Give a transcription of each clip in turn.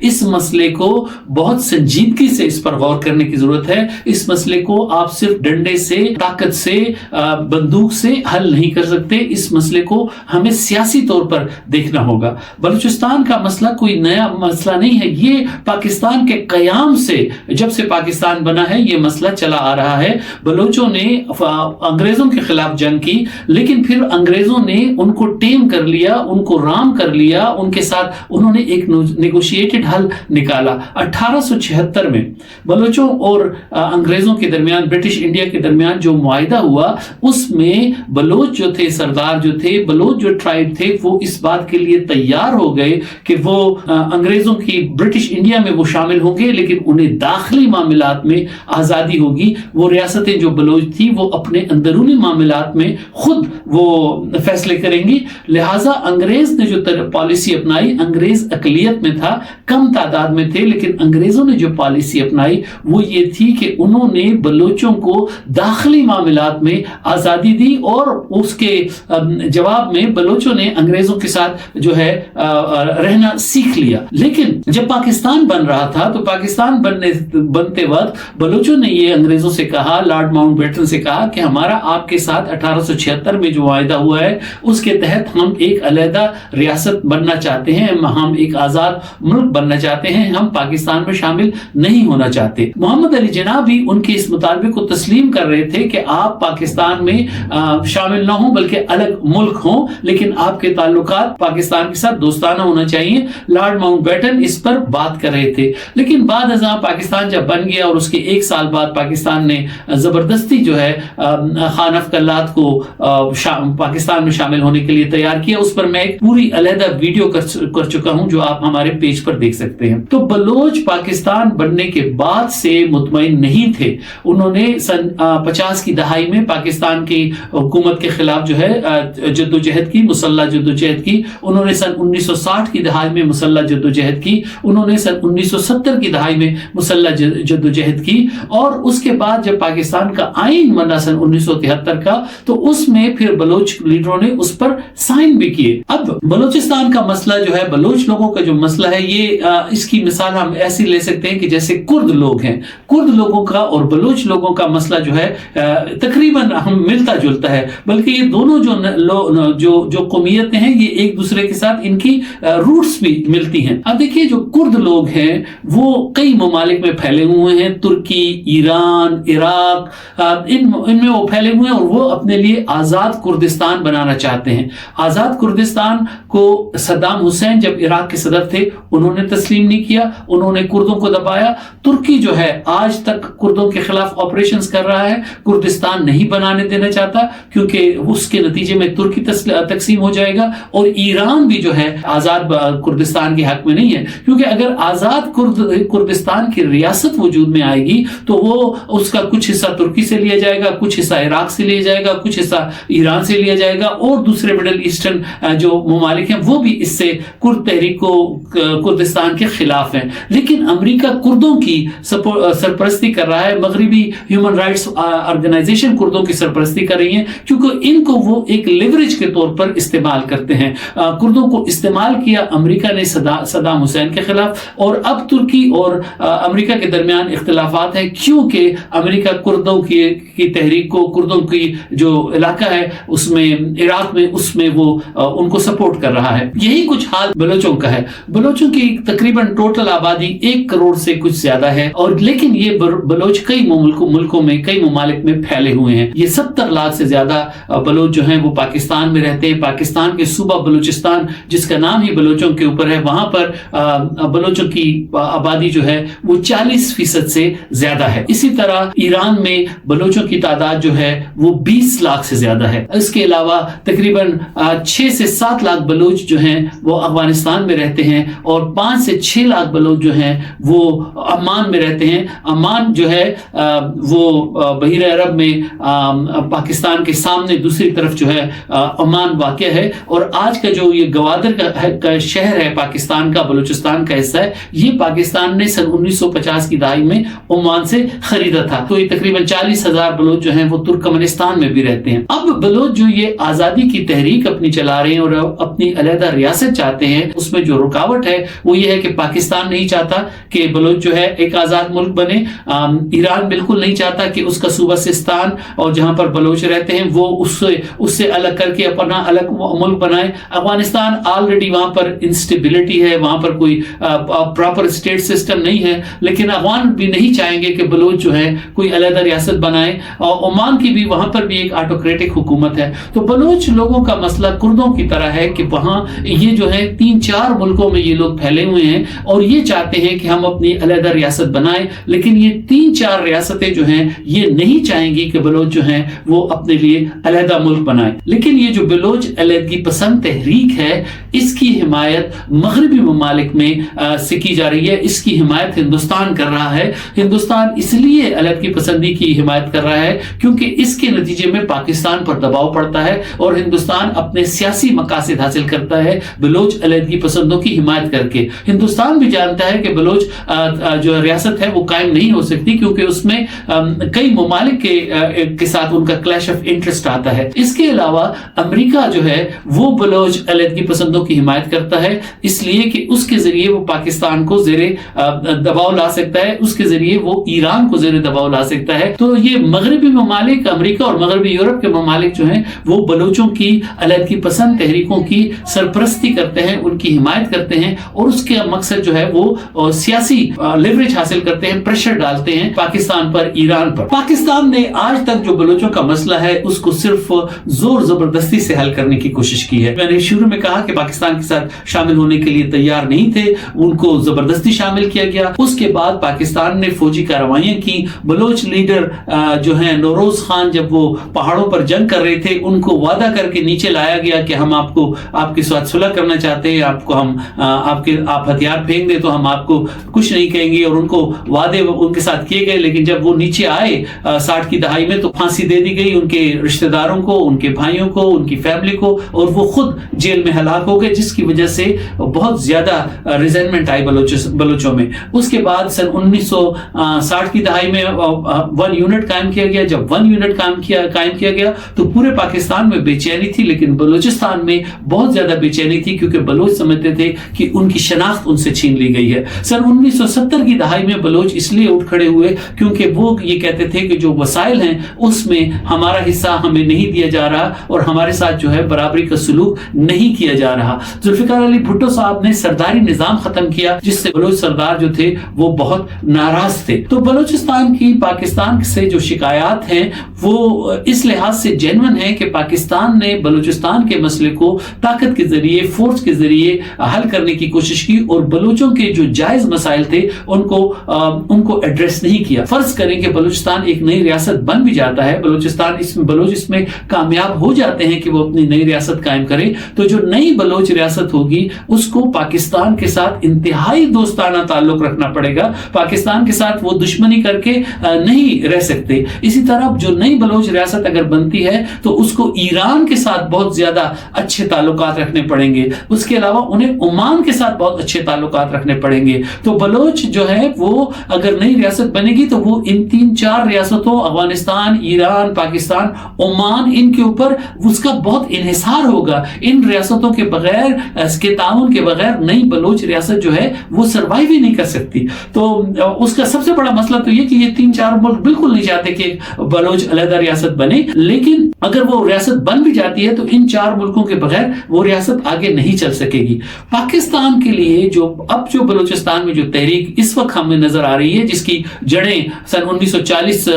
اس مسئلے کو بہت سنجیدگی سے اس پر غور کرنے کی ضرورت ہے. اس مسئلے کو آپ صرف ڈنڈے سے، طاقت سے، بندوق سے حل نہیں کر سکتے. اس مسئلے کو ہمیں سیاسی طور پر دیکھنا ہوگا. بلوچستان کا مسئلہ کوئی نیا مسئلہ نہیں ہے. یہ پاکستان کے قیام سے، جب سے پاکستان بنا ہے، یہ مسئلہ چلا آ رہا ہے. بلوچوں نے انگریزوں کے خلاف جنگ کی، لیکن پھر انگریزوں نے ان کو ٹیم کر لیا، ان کو رام کر لیا. ان کے ساتھ انہوں نے ایک نیگوشیٹڈ حل نکالا. 1876 میں بلوچوں اور انگریزوں کے درمیان، برٹش انڈیا کے درمیان جو معاہدہ ہوا، اس میں بلوچ جو تھے، سردار جو تھے، بلوچ جو ٹرائب تھے، وہ اس بات کے لیے تیار ہو گئے کہ وہ انگریزوں کی برٹش انڈیا میں وہ شامل ہوں گے، لیکن انہیں داخلی معاملات میں آزادی ہوگی. وہ ریاستیں جو بلوچ تھی وہ اپنے اندرونی معاملات میں خود وہ فیصلے کریں گی. لہٰذا انگریز نے جو پالیسی اپنائی، انگریز اقلیت میں تھا، کم تعداد میں تھے، لیکن انگریزوں نے جو پالیسی اپنائی وہ یہ تھی کہ انہوں نے بلوچوں کو داخلی معاملات میں آزادی دی، اور اس کے جواب میں بلوچوں نے انگریزوں کے ساتھ جو ہے رہنا سیکھ لیا. لیکن جب پاکستان بن رہا تھا تو پاکستان بنتے وقت بلوچوں نے یہ انگریزوں سے کہا، لارڈ ماؤنٹ بیٹن سے کہا کہ ہمارا آپ کے ساتھ 1876 میں جو معاہدہ ہوا ہے اس کے تحت ہم ایک علیحدہ ریاست بننا چاہتے ہیں، ہم ایک آزاد ملک بننا چاہتے ہیں، ہم پاکستان میں شامل نہیں ہونا چاہتے. محمد علی جناح بھی ان کے اس مطالبے کو تسلیم کر رہے تھے کہ آپ پاکستان میں شامل نہ ہوں بلکہ الگ ملک ہوں، لیکن آپ کے تعلقات پاکستان کے ساتھ دوستانہ ہونا چاہیے. لارڈ ماؤنٹ بیٹن اس پر بات کر رہے تھے. لیکن بعد ازاں پاکستان جب بن گیا اور اس کے 1 سال بعد پاکستان نے زبردستی جو ہے خان افقلات کو پاکستان میں شامل ہونے کے لیے تیار کیا. اس پر میں ایک پوری علیحدہ ویڈیو کر چکا ہوں جو آپ ہمارے پیج پر دیکھ سکتے ہیں. تو بلوچ پاکستان بننے کے بعد سے مطمئن نہیں تھے. انہوں نے سن 50 کی دہائی میں پاکستان کی حکومت کے خلاف جو ہے جدوجہد کی، مسلح جدوجہد کی. انہوں نے سن 1960 کی دہائی میں مسلح جدوجہد کی. انہوں نے سن 1970 کی دہائی میں مسلح جدوجہد کی. اور اس کے بعد جب پاکستان کا آئین بنا سن 1973 کا، تو اس میں پھر بلوچ لیڈروں نے اس پر سائن بھی کیے. اب بلوچستان کا مسئلہ جو ہے، بلوچ لوگوں کا جو مسئلہ ہے، یہ اس کی مثال ہم ایسی لے سکتے ہیں کہ جیسے کرد لوگ ہیں. کرد لوگوں کا اور بلوچ لوگوں کا مسئلہ جو ہے تقریباً ہم ملتا جلتا ہے، بلکہ یہ دونوں جو قومیتیں ہیں یہ ایک دوسرے کے ساتھ ان کی روٹس بھی ملتی ہیں. اب دیکھیے جو کرد لوگ ہیں وہ کئی ممالک میں پھیلے ہوئے ہیں، ترکی، ایران، عراق، ان میں وہ پھیلے ہوئے ہیں، اور وہ اپنے لیے آزاد کردستان بنانا چاہتے ہیں. آزاد کردستان کو صدام حسین جب عراق کے صدر تھے انہوں نے تسلیم نہیں کیا، انہوں نے کردوں کو دبایا. ترکی جو ہے آج تک کردوں کے خلاف آپریشنز کر رہا ہے، کردستان نہیں بنانے دینا چاہتا کیونکہ اس کے نتیجے میں ترکی تقسیم ہو جائے گا. اور ایران بھی جو ہے آزاد کردستان کے حق میں نہیں ہے، کیونکہ اگر آزاد کردستان کی ریاست وجود میں آئے گی تو وہ اس کا کچھ حصہ ترکی سے لیا جائے گا، کچھ حصہ عراق سے لیا جائے گا، کچھ حصہ ایران سے لیا جائے گا، اور دوسرے مڈل ایسٹرن جو ممالک ہیں وہ بھی اس سے کرد تحریک کو کردستان کے خلاف ہیں. لیکن امریکہ کردوں کی سرپرستی کر رہا ہے، مغربی ہیومن رائٹس آرگنائزیشن کردوں کی سرپرستی کر رہی ہیں، کیونکہ ان کو وہ ایک لیوریج کے طور پر استعمال کرتے ہیں. کردوں کو استعمال کیا امریکہ نے صدام حسین کے خلاف، اور اب ترکی اور امریکہ کے درمیان اختلافات ہیں کیونکہ امریکہ کردوں کی تحریک کو، کردوں کی جو علاقہ ہے اس میں عراق میں، اس میں وہ ان کو سپورٹ کر رہا ہے. یہی کچھ حال بلوچوں کا ہے. بلوچوں کی تقریباً ٹوٹل آبادی 1 کروڑ سے کچھ زیادہ ہے، اور لیکن یہ بلوچ کئی ملکوں میں، کئی ممالک میں پھیلے ہوئے ہیں. یہ 70 لاکھ سے زیادہ بلوچ جو ہیں وہ پاکستان میں رہتے ہیں. پاکستان کے صوبہ بلوچستان جس کا نام ہی بلوچوں کے اوپر ہے، وہاں پر بلوچوں کی آبادی جو ہے وہ 40% سے زیادہ ہے. اسی طرح ایران میں بلوچوں کی تعداد جو ہے وہ 20 لاکھ سے زیادہ ہے. اس کے علاوہ تقریباً 6 سے 7 لاکھ بلوچ جو ہیں وہ افغانستان میں رہتے ہیں، اور 5 سے 6 لاکھ بلوچ جو ہیں وہ عمان میں رہتے ہیں. عمان جو ہے وہ بحیرہ عرب میں پاکستان کے سامنے دوسری طرف جو ہے عمان واقع ہے. اور آج کا جو یہ گوادر کا شہر ہے پاکستان کا، بلوچستان کا حصہ ہے، یہ پاکستان نے سن 1950 کی دہائی میں عمان سے خریدا تھا. تو یہ تقریباً 40,000 بلوچ جو ہیں وہ ترکمنستان میں بھی رہتے ہیں. اب بلوچ جو یہ آزادی کی تحریک اپنی چلا رہے ہیں اور اپنی علیحدہ ریاست چاہتے ہیں، اس میں جو رکاوٹ ہے وہ یہ ہے کہ پاکستان نہیں چاہتا کہ بلوچ جو ہے ایک آزاد ملک بنے، ایران بالکل نہیں چاہتا کہ اس کا صوبہ سستان اور جہاں پر بلوچ رہتے ہیں وہ اس سے الگ کر کے اپنا الگ ملک بنائے۔ افغانستان آلریڈی وہاں پر انسٹیبلٹی ہے، وہاں پر کوئی پراپر اسٹیٹ سسٹم نہیں ہے، لیکن افغان بھی نہیں چاہیں گے کہ بلوچ جو ہے کوئی علیحدہ ریاست بنائے، اور عمان کی بھی وہاں پر بھی ایک آٹوکریٹک حکومت ہے۔ تو بلوچ لوگوں کا مسئلہ کردوں کی طرح ہے کہ وہاں یہ جو ہے 3-4 ملکوں میں یہ لوگ پھیلے ہوئے ہیں اور یہ چاہتے ہیں کہ ہم اپنی علیحدہ ریاست بنائیں، لیکن یہ 3-4 ریاستیں جو ہیں یہ نہیں چاہیں گی کہ بلوچ جو ہیں وہ اپنے لیے علیحدہ ملک بنائیں۔ لیکن یہ جو بلوچ علیحدگی پسند تحریک ہے، اس کی حمایت مغربی ممالک میں سے کی جا رہی ہے، اس کی حمایت ہندوستان کر رہا ہے۔ ہندوستان اس لیے علیحدگی پسندی کی حمایت کر رہا ہے کیونکہ اس کے نتیجے میں پاکستان پر دباؤ پڑتا ہے اور ہندوستان اپنے سیاسی مقاصد حاصل کرتا ہے بلوچ علیحدگی پسندوں کی حمایت کر کے۔ ہندوستان بھی جانتا ہے کہ بلوچ جو ریاست ہے وہ قائم نہیں ہو سکتی کیونکہ اس میں کئی ممالک کے ساتھ ان کا کلیش آف انٹرسٹ آتا ہے۔ اس کے علاوہ امریکہ جو ہے وہ بلوچ علیحدگی پسندوں کی حمایت کرتا ہے، اس لیے کہ اس کے ذریعے وہ پاکستان کو زیر دباؤ لا سکتا ہے، اس کے ذریعے وہ ایران کو زیر دباؤ لا سکتا ہے۔ تو یہ مغربی ممالک، امریکہ اور مغربی یورپ کے ممالک جو ہیں وہ بلوچوں کی علیحدگی پسند تحریکوں کی سرپرستی کرتے ہیں، ان کی حمایت کرتے ہیں، اور اس کا مقصد جو ہے وہ سیاسی لیوریج حاصل کرتے ہیں، پریشر ڈالتے ہیں پاکستان پر، ایران پر۔ پاکستان نے آج تک جو بلوچوں کا مسئلہ ہے اس کو صرف زور زبردستی سے حل کرنے کی کوشش کی ہے۔ میں نے شروع میں کہا کہ پاکستان کے ساتھ شامل ہونے کے لیے تیار نہیں تھے، ان کو زبردستی شامل کیا گیا۔ اس کے بعد پاکستان نے فوجی کارروائیاں کی، بلوچ لیڈر جو ہیں نوروز خان جب وہ پہاڑوں پر جنگ کر رہے تھے ان کو وعدہ کر کے نیچے لایا گیا کہ ہم آپ کے ساتھ صلح کرنا چاہتے ہیں، آپ ہتھیار پھینک دیں تو ہم آپ کو کچھ نہیں کہیں گے، اور ان کو وعدے ان کے ساتھ کیے گئے، لیکن جب وہ نیچے آئے 60 کی دہائی میں تو پھانسی دے دی گئی ان کے رشتہ داروں کو، ان کے بھائیوں کو، ان کی فیملی کو، اور وہ خود جیل میں ہلاک ہو گئے، جس کی وجہ سے بہت زیادہ ریزنمنٹ آئی بلوچوں میں۔ اس کے بعد سن 1960 کی دہائی میں 1 یونٹ قائم کیا گیا۔ جب 1 یونٹ قائم کیا گیا تو پورے پاکستان میں بے چینی تھی، لیکن بلوچستان میں بہت زیادہ بے چینی تھی کیونکہ بلوچ سمجھتے تھے کہ ان کی شناخت ان سے چھین لی گئی ہے۔ سن 1970 کی دہائی میں بلوچ اس لیے اٹھ کھڑے ہوئے کیونکہ وہ یہ کہتے تھے کہ جو وسائل ہیں اس میں ہمارا حصہ ہمیں نہیں دیا جا رہا اور ہمارے ساتھ جو ہے برابری کا سلوک نہیں کیا جا رہا۔ ذوالفقار علی بھٹو صاحب نے سرداری نظام ختم کیا جس سے بلوچ سردار جو تھے وہ بہت ناراض تھے۔ تو بلوچستان کی پاکستان سے جو شکایات ہیں وہ اس لحاظ سے جینون ہے کہ پاکستان نے بلوچستان کے مسئلے کو طاقت کے ذریعے، فورس کے ذریعے حل کرنے کی کوشش کی اور بلوچوں کے جو جائز مسائل تھے ان کو ایڈریس نہیں کیا۔ فرض کریں کہ بلوچستان ایک نئی ریاست بن بھی جاتا ہے، بلوچ اس میں کامیاب ہو جاتے ہیں کہ وہ اپنی نئی ریاست قائم کریں، تو جو نئی بلوچ ریاست ہوگی اس کو پاکستان کے ساتھ انتہائی دوستانہ تعلق رکھنا پڑے گا، پاکستان کے ساتھ وہ دشمنی کر کے نہیں رہ سکتے۔ اسی طرح جو نئی بلوچ ریاست اگر بنتی ہے تو اس کو ایران کے ساتھ بہت زیادہ اچھے تعلقات رکھنے پڑیں گے، اس کے علاوہ انہیں عمان کے ساتھ بہت اچھے تعلقات رکھنے پڑیں گے۔ تو بلوچ جو ہے وہ اگر نئی ریاست بنے گی تو وہ ان 3-4 ریاستوں، افغانستان، ایران، پاکستان، عمان، ان کے اوپر اس کا بہت انحصار ہوگا۔ ان ریاستوں کے بغیر، اس کے تعاون کے بغیر نئی بلوچ ریاست جو ہے وہ سروائیو ہی نہیں کر سکتی۔ تو اس کا سب سے بڑا مسئلہ تو یہ کہ یہ 3-4 ملک بالکل نہیں چاہتے کہ بلوچ علیحدہ ریاست بنے، لیکن اگر وہ ریاست بن بھی جاتی ہے تو ان 4 ملکوں کے بغیر وہ ریاست آگے نہیں چل سکے گی۔ پاکستان کے لیے جو بلوچستان میں جو تحریک اس وقت ہمیں نظر آ رہی ہے، جس کی جڑیں سن 1940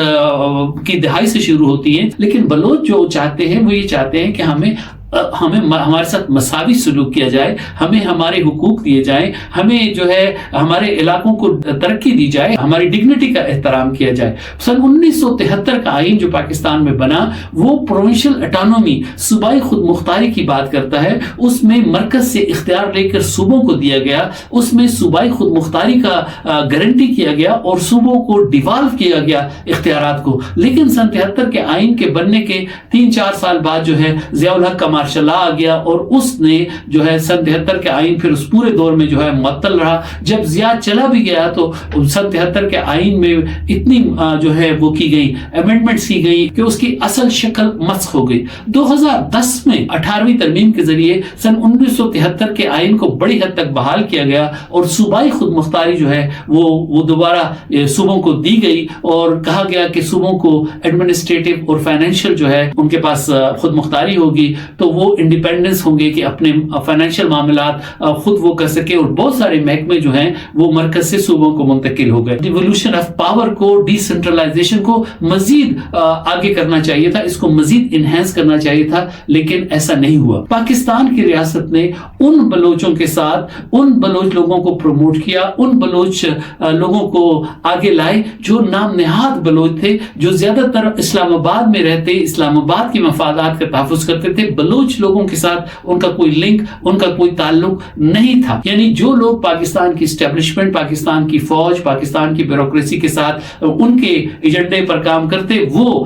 کی دہائی سے شروع ہوتی ہیں، لیکن بلوچ جو چاہتے ہیں وہ یہ چاہتے ہیں کہ ہمیں ہمارے ساتھ مساوی سلوک کیا جائے، ہمیں ہمارے حقوق دیے جائیں، ہمیں جو ہے ہمارے علاقوں کو ترقی دی جائے، ہماری ڈگنیٹی کا احترام کیا جائے۔ سن 1973 کا آئین جو پاکستان میں بنا وہ پروونشل اٹانومی، صوبائی خود مختاری کی بات کرتا ہے۔ اس میں مرکز سے اختیار لے کر صوبوں کو دیا گیا، اس میں صوبائی خود مختاری کا گارنٹی کیا گیا اور صوبوں کو ڈیوالو کیا گیا اختیارات کو۔ لیکن سن 73 کے آئین کے بننے کے 3-4 سال بعد جو ہے ضیاء الحق مارشل لا آ گیا اور اس نے جو ہے سن 73 کے آئین پھر اس پورے دور میں جو ہے معطل رہا. جب ضیاء چلا بھی گیا تو سن 73 کے آئین میں اتنی جو ہے وہ کی گئی امینڈمنٹس کی گئی کہ اس کی اصل شکل مسخ ہو گئی. 2010 میں 18ویں ترمیم کے ذریعے سن 1973 کے آئین کو بڑی حد تک بحال کیا گیا اور صوبائی خود مختاری جو ہے وہ دوبارہ صوبوں کو دی گئی اور کہا گیا کہ صوبوں کو ایڈمنسٹریٹو اور فائنینشیل جو ہے ان کے پاس خود مختاری ہوگی تو وہ انڈیپینڈنس ہوں گے کہ اپنے فائنینشیل معاملات خود وہ کر سکے. اور بہت سارے محکمے جو ہیں وہ مرکز سے صوبوں کو منتقل ہو گئے. ڈیولوشن آف پاور کو ڈی سینٹرلائزیشن کو مزید آگے کرنا چاہیے تھا, اس کو مزید انہینس کرنا چاہیے تھا, لیکن ایسا نہیں ہوا. پاکستان کی ریاست نے ان بلوچوں کے ساتھ ان بلوچ لوگوں کو پروموٹ کیا, ان بلوچ لوگوں کو آگے لائے جو نام نہاد بلوچ تھے, جو زیادہ تر اسلام آباد میں رہتے, اسلام آباد کی مفادات کا تحفظ کرتے تھے. بلوچ لوگوں کے ساتھ ان کا کوئی لنک, ان کا کوئی تعلق نہیں تھا. یعنی جو لوگ پاکستان کی اسٹیبلشمنٹ, پاکستان کی فوج, پاکستان کی بیوروکریسی کے ساتھ ان کے ایجنڈے پر کام کرتے وہ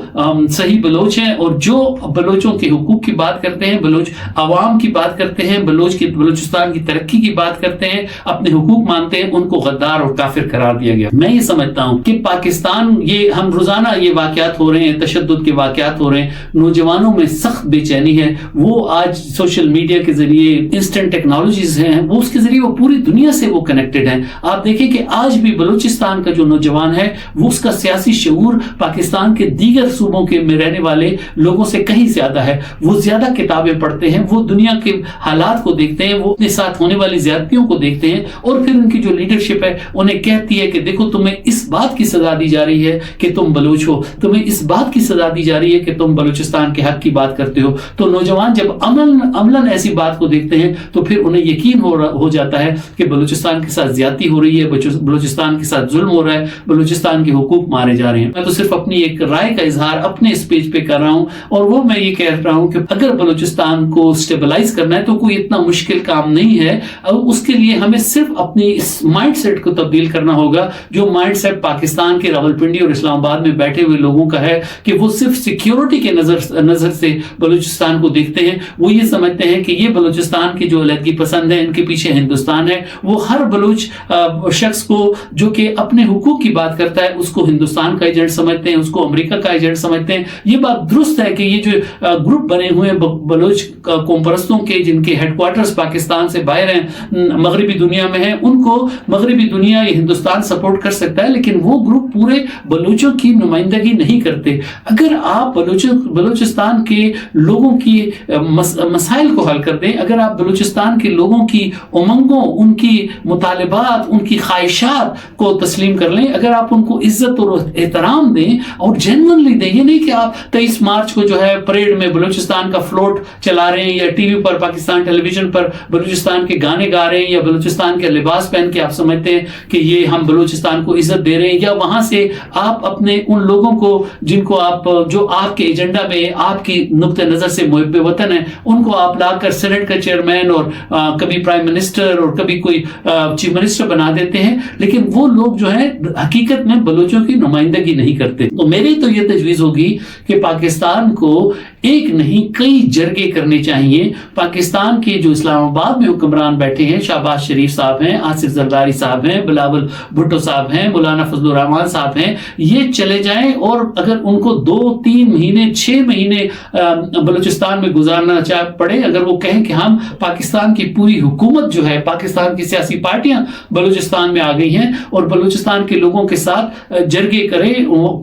صحیح بلوچ ہیں, اور جو بلوچوں کے حقوق کی بات کرتے ہیں, بلوچ عوام کی بات کرتے ہیں, بلوچستان کی ترقی کی بات کرتے ہیں, اپنے حقوق مانتے ہیں, ان کو غدار اور کافر قرار دیا گیا. میں یہ سمجھتا ہوں کہ پاکستان, یہ ہم روزانہ یہ واقعات ہو رہے ہیں, تشدد کے واقعات ہو رہے ہیں, نوجوانوں میں سخت بے چینی ہے. وہ آج سوشل میڈیا کے ذریعے, انسٹنٹ ٹیکنالوجیز ہیں, وہ اس کے ذریعے وہ پوری دنیا سے وہ کنیکٹڈ ہیں. آپ دیکھیں کہ آج بھی بلوچستان کا جو نوجوان ہے وہ اس کا سیاسی شعور پاکستان کے دیگر صوبوں کے میں رہنے والے لوگوں سے کہیں زیادہ ہے. وہ زیادہ کتابیں پڑھتے ہیں, وہ دنیا کے حالات کو دیکھتے ہیں, وہ اپنے ساتھ ہونے والی زیادتیوں کو دیکھتے ہیں, اور پھر ان کی جو لیڈرشپ ہے انہیں کہتی ہے کہ دیکھو تمہیں اس بات کی سزا دی جا رہی ہے کہ تم بلوچ ہو, تمہیں اس بات کی سزا دی جا رہی ہے کہ تم بلوچستان کے حق کی بات کرتے ہو. تو نوجوان جب عملاً ایسی بات کو دیکھتے ہیں تو پھر انہیں یقین ہو جاتا ہے کہ بلوچستان کے ساتھ زیادتی ہو رہی ہے, بلوچستان کے ساتھ ظلم ہو رہا ہے, بلوچستان کے حقوق مارے جا رہے ہیں. میں تو صرف اپنی ایک رائے کا اظہار اپنے اس پیج پہ کر رہا ہوں, اور وہ میں یہ کہہ رہا ہوں کہ اگر بلوچستان کو سٹیبلائز کرنا ہے تو کوئی اتنا مشکل کام نہیں ہے. اس کے لیے ہمیں صرف اپنی اس مائنڈ سیٹ کو تبدیل کرنا ہوگا جو مائنڈ سیٹ پاکستان کے راولپنڈی اور اسلام آباد میں بیٹھے ہوئے لوگوں کا ہے, کہ وہ صرف سیکیورٹی کے نظر سے بلوچستان کو دیکھتے ہیں. وہ یہ سمجھتے ہیں کہ یہ بلوچستان کی جو علیحدگی پسند ہے, ان کے پیچھے ہندوستان ہے. وہ ہر بلوچ شخص کو جو کہ اپنے حقوق کی بات کرتا ہے اس کو ہندوستان کا ایجنٹ سمجھتے ہیں, اس کو امریکہ کا ایجنٹ سمجھتے ہیں. یہ بات درست ہے کہ یہ جو گروپ بنے ہوئے ہیں بلوچ قوم پرستوں کے, جن کے ہیڈ کوارٹرز پاکستان سے باہر ہیں, مغربی دنیا میں ہیں, ان کو مغربی دنیا یا ہندوستان سپورٹ کر سکتا ہے, لیکن وہ گروپ پورے بلوچوں کی نمائندگی نہیں کرتے. اگر آپ بلوچستان کے لوگوں کی مسائل کو حل کر دیں, اگر آپ بلوچستان کے لوگوں کی امنگوں, ان کی مطالبات, ان کی خواہشات کو تسلیم کر لیں, اگر آپ ان کو عزت اور احترام دیں اور جینوئنلی دیں, یہ نہیں کہ آپ 23 مارچ کو جو ہے پریڈ میں بلوچستان کا فلوٹ چلا رہے ہیں, یا ٹی وی پر پاکستان ٹیلی ویژن پر بلوچستان کے گانے گا رہے ہیں, یا بلوچستان کے لباس پہن کے آپ سمجھتے ہیں کہ یہ ہم بلوچستان کو عزت دے رہے ہیں, یا وہاں سے آپ اپنے ان لوگوں کو جن کو آپ, جو آپ کے ایجنڈا میں آپ کی نقطہ نظر سے محب وطن ہیں, ان کو آپ لا کر سینٹ کا چیئرمین اور کبھی پرائم منسٹر اور کبھی کوئی چیف منسٹر بنا دیتے ہیں, لیکن وہ لوگ جو ہیں حقیقت میں بلوچوں کی نمائندگی نہیں کرتے. تو میری تو یہ تجویز ہوگی کہ پاکستان کو ایک نہیں کئی جرگے کرنے چاہیے. پاکستان کے جو اسلام آباد میں حکمران بیٹھے ہیں, شہباز شریف صاحب ہیں, آصف زرداری صاحب ہیں, بلاول بھٹو صاحب ہیں, مولانا فضل الرحمان صاحب ہیں, یہ چلے جائیں, اور اگر ان کو 2-3 مہینے 6 مہینے بلوچستان میں گزارنا پڑے, اگر وہ کہیں کہ ہم پاکستان کی پوری حکومت جو ہے, پاکستان کی سیاسی پارٹیاں بلوچستان میں آ گئی ہیں, اور بلوچستان کے لوگوں کے ساتھ جرگے کریں,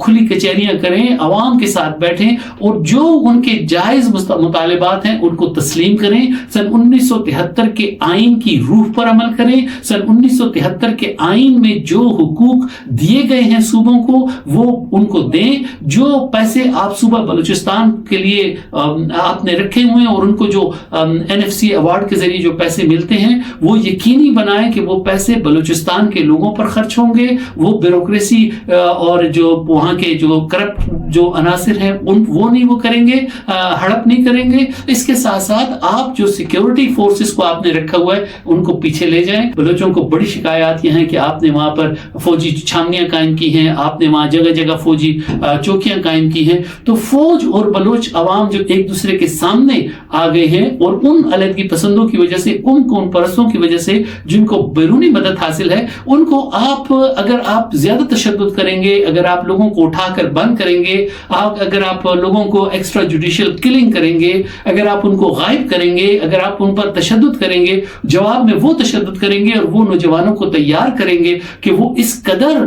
کھلی کچہریاں کریں, عوام کے ساتھ بیٹھیں, اور جو ان کے جائز مطالبات ہیں ان کو تسلیم کریں, سن 1973 کے آئین کی روح پر عمل کریں, سن 1973 کے آئین میں جو حقوق دیے گئے ہیں صوبوں کو وہ ان کو دیں, جو پیسے آپ صوبہ بلوچستان کے لیے آپ نے رکھے ہوئے ہیں, اور ان کو جو NFC ایوارڈ کے ذریعے جو پیسے ملتے ہیں وہ یقینی بنائیں کہ وہ پیسے بلوچستان کے لوگوں پر خرچ ہوں گے, وہ بیوروکریسی اور جو وہاں کے جو کرپٹ جو عناصر ہیں وہ نہیں وہ کریں گے, ہڑپ نہیں کریں گے. اس کے ساتھ ساتھ آپ جو سیکیورٹی فورسز کو آپ نے رکھا ہوا ہے ان کو پیچھے لے جائیں. بلوچوں کو بڑی شکایات یہ ہیں کہ آپ نے وہاں پر فوجی چھاونیاں قائم کی ہیں, آپ نے وہاں جگہ جگہ فوجی چوکیاں قائم کی ہیں. تو فوج اور بلوچ عوام جو ایک دوسرے کے سامنے سامنے آ گئے ہیں، اور ان علیحدگی پسندوں کی وجہ سے، ان کون پرستوں کی وجہ سے جن کو بیرونی مدد حاصل ہے، ان کو اگر آپ زیادہ تشدد کریں گے، اگر آپ لوگوں کو اٹھا کر بند کریں گے، اگر آپ لوگوں کو ایکسٹرا جوڈیشل کلنگ کریں گے، اگر آپ ان کو غائب کریں گے، اگر آپ ان پر تشدد کریں گے، جواب میں وہ تشدد کریں گے اور وہ نوجوانوں کو تیار کریں گے کہ وہ اس قدر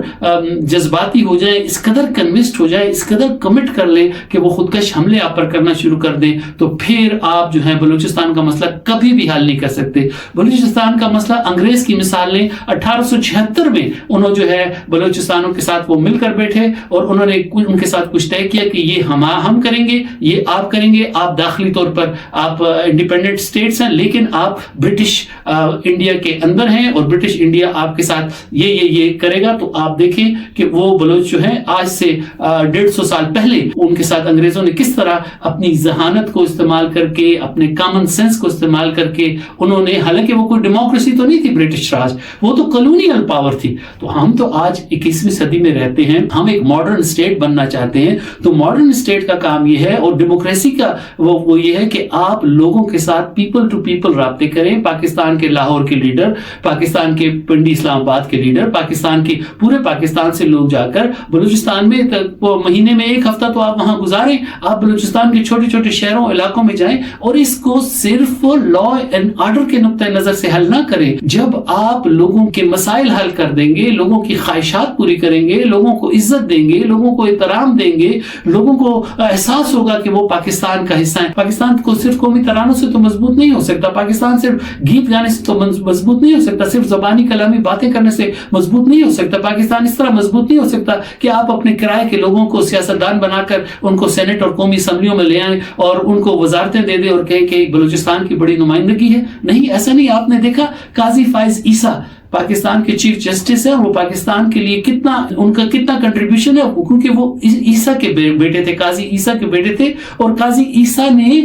جذباتی ہو جائے، اس قدر کنوسٹ ہو جائے، اس قدر کمٹ کر لے کہ وہ خودکش حملے آپ پر کرنا شروع کر دیں، تو پھر آپ جو ہے بلوچستان کا مسئلہ کبھی بھی حل نہیں کر سکتے۔ بلوچستان کا مسئلہ انگریز کی مثال لیں، 1876 میں انہوں جو ہے بلوچستانوں کے ساتھ وہ مل کر بیٹھے اور انہوں نے ان کے ساتھ کچھ طے کیا کہ یہ ہم کریں گے، یہ آپ کریں گے، آپ داخلی طور پر آپ انڈیپینڈنٹ اسٹیٹس ہیں، لیکن آپ برٹش انڈیا کے اندر ہیں اور برٹش انڈیا آپ کے ساتھ یہ کرے گا۔ تو آپ دیکھیں کہ وہ بلوچ جو ہیں آج سے 150 سال پہلے ان کے ساتھ انگریزوں نے کس طرح اپنی ذہانت کو استعمال کر کے، اپنے کامن سینس کو استعمال کر کے انہوں نے، حالانکہ وہ کوئی ڈیموکریسی تو نہیں تھی برٹش راج، وہ تو کلونیل پاور تھی۔ تو ہم تو آج 21ویں صدی میں رہتے ہیں، ہم ایک ماڈرن اسٹیٹ بننا چاہتے ہیں، تو ماڈرن اسٹیٹ کا کام یہ ہے، اور ڈیموکریسی کا وہ یہ ہے کہ آپ لوگوں کے ساتھ پیپل ٹو پیپل رابطے کریں۔ پاکستان کے لاہور کے لیڈر، پاکستان کے پنڈی اسلام آباد کے لیڈر، پاکستان کے پورے پاکستان سے لوگ جا کر بلوچستان میں مہینے میں 1 ہفتہ تو آپ وہاں گزاریں، آپ بلوچستان کے چھوٹے چھوٹے شہروں علاقوں میں جائیں اور اس کو صرف لا اینڈ آرڈر کے نقطۂ نظر سے حل نہ کریں۔ جب آپ لوگوں کے مسائل حل کر دیں گے، لوگوں کی خواہشات پوری کریں گے، لوگوں کو عزت دیں گے، لوگوں کو احترام دیں گے، لوگوں کو احساس ہوگا کہ وہ پاکستان کا حصہ ہیں۔ پاکستان کو صرف قومی ترانوں سے تو مضبوط نہیں ہو سکتا، پاکستان صرف گیت گانے سے تو مضبوط نہیں ہو سکتا، صرف زبانی کلامی باتیں کرنے سے مضبوط نہیں ہو سکتا، پاکستان اس طرح مضبوط نہیں ہو سکتا کہ آپ اپنے کرائے کے لوگوں کو سیاستدان بنا کر ان کو سینٹ اور قومی اسمبلیوں میں لے آئیں اور ان کو وزارتیں دے دیں اور کہیں کہ بلوچستان کی بڑی نمائندگی ہے۔ نہیں، ایسا نہیں۔ آپ نے دیکھا قاضی فائز عیسیٰ پاکستان کے چیف جسٹس ہیں، وہ پاکستان کے لیے ان کا کتنا کنٹریبیوشن ہے، کیونکہ وہ عیسیٰ کے بیٹے تھے، قاضی عیسیٰ کے بیٹے تھے، اور قاضی عیسیٰ نے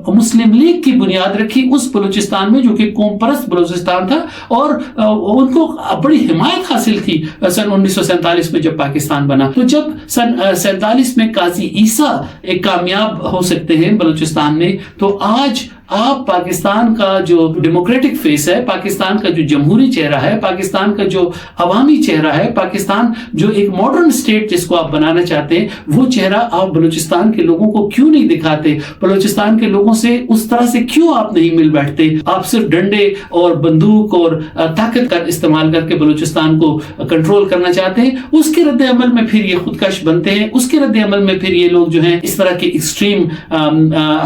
مسلم لیگ کی بنیاد رکھی اس بلوچستان میں جو کہ قوم پرست بلوچستان تھا، اور ان کو بڑی حمایت حاصل تھی سن 1947 میں جب پاکستان بنا۔ تو جب سن 47 میں قاضی عیسیٰ ایک کامیاب ہو سکتے ہیں بلوچستان میں، تو آج آپ پاکستان کا جو ڈیموکریٹک فیس ہے، پاکستان کا جو جمہوری چہرہ ہے، پاکستان کا جو عوامی چہرہ ہے، پاکستان جو ایک ماڈرن اسٹیٹ جس کو آپ بنانا چاہتے ہیں، وہ چہرہ آپ بلوچستان کے لوگوں کو کیوں نہیں دکھاتے؟ بلوچستان کے لوگوں سے اس طرح سے کیوں آپ نہیں مل بیٹھتے؟ آپ صرف ڈنڈے اور بندوق اور طاقت کا استعمال کر کے بلوچستان کو کنٹرول کرنا چاہتے ہیں۔ اس کے رد عمل میں پھر یہ خودکش بنتے ہیں، اس کے رد عمل میں پھر یہ لوگ جو ہیں اس طرح کی ایکسٹریم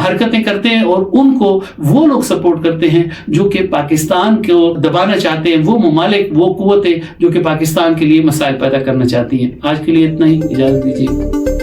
حرکتیں کرتے ہیں، اور ان کو وہ لوگ سپورٹ کرتے ہیں جو کہ پاکستان کو دبانا چاہتے ہیں، وہ ممالک، وہ قوتیں جو کہ پاکستان کے لیے مسائل پیدا کرنا چاہتی ہیں۔ آج کے لیے اتنا ہی، اجازت دیجیے۔